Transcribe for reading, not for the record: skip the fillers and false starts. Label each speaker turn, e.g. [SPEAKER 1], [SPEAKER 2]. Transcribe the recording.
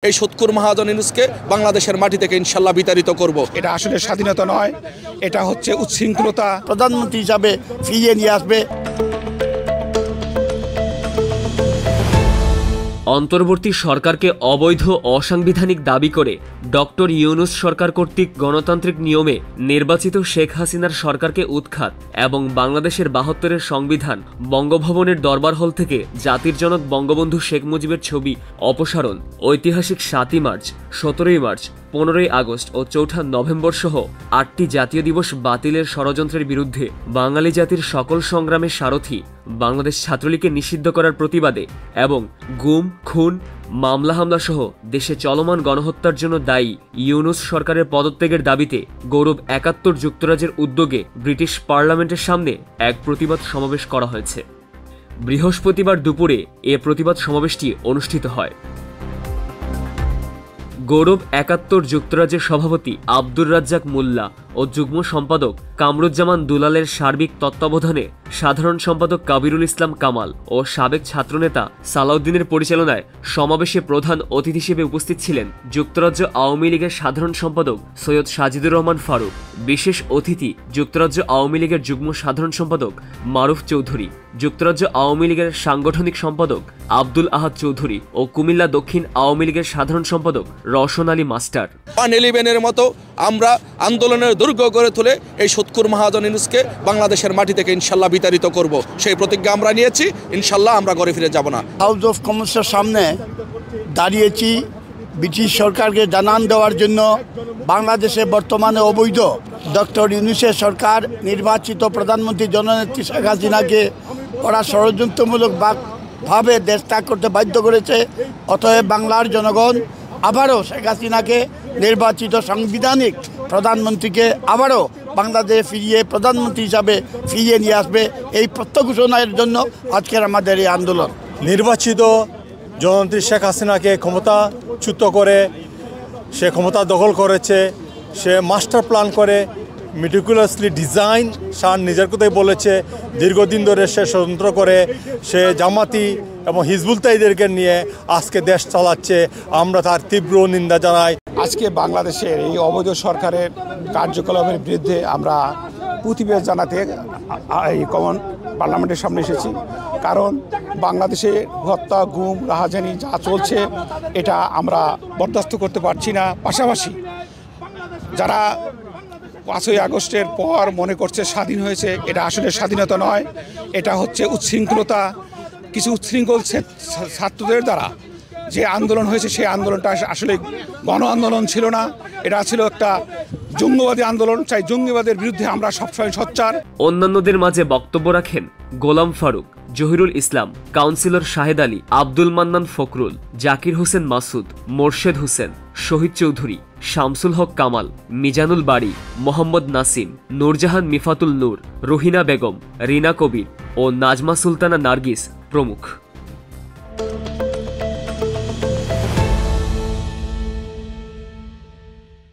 [SPEAKER 1] এই সৎকুর মহাজন ইউনূসকে বাংলাদেশের মাটি থেকে ইনশাল্লাহ বিতাড়িত করব।
[SPEAKER 2] এটা আসলে স্বাধীনতা নয়, এটা হচ্ছে উচ্ছৃঙ্খলতা।
[SPEAKER 3] প্রধানমন্ত্রী হিসাবে ফিরিয়ে নিয়ে আসবে।
[SPEAKER 4] অন্তর্বর্তী সরকারকে অবৈধ অসাংবিধানিক দাবি করে ডক্টর ইউনূস সরকার কর্তৃক গণতান্ত্রিক নিয়মে নির্বাচিত শেখ হাসিনার সরকারকে উৎখাত এবং বাংলাদেশের ৭২-এর সংবিধান বঙ্গভবনের দরবার হল থেকে জাতির জনক বঙ্গবন্ধু শেখ মুজিবের ছবি অপসারণ, ঐতিহাসিক ৭ই মার্চ, ১৭ই মার্চ, ১৫ই আগস্ট ও ৪ঠা নভেম্বর সহ ৮টি জাতীয় দিবস বাতিলের ষড়যন্ত্রের বিরুদ্ধে বাঙালি জাতির সকল সংগ্রামের সারথি বাংলাদেশ ছাত্রলীগকে নিষিদ্ধ করার প্রতিবাদে এবং গুম, খুন, মামলা হামলা সহ দেশে চলমান গণহত্যার জন্য দায়ী ইউনূস সরকারের পদত্যাগের দাবিতে গৌরব ৭১ যুক্তরাজ্যের উদ্যোগে ব্রিটিশ পার্লামেন্টের সামনে এক প্রতিবাদ সমাবেশ করা হয়েছে। বৃহস্পতিবার দুপুরে এ প্রতিবাদ সমাবেশটি অনুষ্ঠিত হয়। গৌরব ৭১ যুক্তরাজ্যের সভাপতি আব্দুর রাজ্জাক মোল্লা ও যুগ্ম সম্পাদক কামরুজ্জামান দুলালের সার্বিক তত্ত্বাবধানে সাধারণ সম্পাদক কাবিরুল ইসলাম কামাল ও সাবেক ছাত্রনেতা সালাউদ্দিনের পরিচালনায় সমাবেশে প্রধান অতিথি হিসেবে উপস্থিত ছিলেন যুক্তরাজ্য আওয়ামী লীগের সাধারণ সম্পাদক সৈয়দ সাজিদুর রহমান ফারুক, বিশেষ অতিথি যুক্তরাজ্য আওয়ামী লীগের যুগ্ম সাধারণ সম্পাদক মারুফ চৌধুরী, যুক্তরাজ্য আওয়ামী লীগের সাংগঠনিক সম্পাদক আব্দুল আহাদ চৌধুরী ও কুমিল্লা দক্ষিণ আওয়ামী লীগের সাধারণ সম্পাদক রওশন আলী মাস্টার।
[SPEAKER 1] 11-এর মতো আমরা আন্দোলনের দুর্গ গড়ে তুলে এই সৎকুর মহাজন ইউনূসকে বাংলাদেশের মাটি থেকে ইনশাল্লাহ বিতাড়িত করব। সেই প্রতিজ্ঞা আমরা নিয়েছি, ইনশাল্লাহ আমরা ঘরে ফিরে যাব না।
[SPEAKER 3] হাউস অফ কমন্সের সামনে দাঁড়িয়েছি ব্রিটিশ সরকারকে জানান দেওয়ার জন্য বাংলাদেশে বর্তমানে অবৈধ ডক্টর ইউনূসের সরকার নির্বাচিত প্রধানমন্ত্রী জননেত্রী শেখ হাসিনাকে ওরা ষড়যন্ত্রমূলক ভাবে দেশ ত্যাগ করতে বাধ্য করেছে। অতএব বাংলার জনগণ আবারও শেখ হাসিনাকে নির্বাচিত সাংবিধানিক প্রধানমন্ত্রীকে আবারও বাংলাদেশে ফিরিয়ে প্রধানমন্ত্রী হিসাবে ফিরিয়ে নিয়ে আসবে। এই প্রত্যাঘোষণের জন্য আজকের আমাদের এই আন্দোলন।
[SPEAKER 5] নির্বাচিত জননেত্রী শেখ হাসিনাকে ক্ষমতাচ্যুত করে সে ক্ষমতা দখল করেছে, সে মাস্টার প্ল্যান করে মেটিকুলাসলি ডিজাইন শান নিজের কথাই বলেছে, দীর্ঘদিন ধরে সে ষড়যন্ত্র করে সে জামাতি এবং হিজবুল তাইদেরকে নিয়ে আজকে দেশ চালাচ্ছে। আমরা তার তীব্র নিন্দা জানাই।
[SPEAKER 2] আজকে বাংলাদেশের এই অবৈধ সরকারের কার্যকলাপের বিরুদ্ধে আমরা প্রতিবাদ জানাতে এই কমন পার্লামেন্টের সামনে এসেছি। কারণ বাংলাদেশে হত্যা, গুম, রাহাজানি যা চলছে এটা আমরা বরদাস্ত করতে পারছি না। পাশাপাশি যারা ৫ই আগস্টের পর মনে করছে স্বাধীন হয়েছে, এটা আসলে স্বাধীনতা নয়, এটা হচ্ছে উচ্ছৃঙ্খলতা। কিছু উচ্ছৃঙ্খল ছাত্রদের দ্বারা যে আন্দোলন হয়েছে সেই আন্দোলনটা আসলে গণ আন্দোলন ছিল না, এটা ছিল একটা জঙ্গিবাদী আন্দোলন। চাই জঙ্গিবাদের বিরুদ্ধে আমরা সবসময় সোচ্চার।
[SPEAKER 4] অন্যান্যদের মাঝে বক্তব্য রাখেন গোলাম ফারুক, জহিরুল ইসলাম, কাউন্সিলর শাহেদ আলী, আব্দুল মান্নান ফখরুল, জাকির হোসেন মাসুদ, মোর্শেদ হোসেন, শহীদ চৌধুরী, শামসুল হক কামাল, মিজানুল বাড়ি, মোহাম্মদ নাসিম, নূরজাহান মিফাতুল নূর, রুহিনা বেগম, রিনা কবির ও নাজমা সুলতানা নার্গিস প্রমুখ।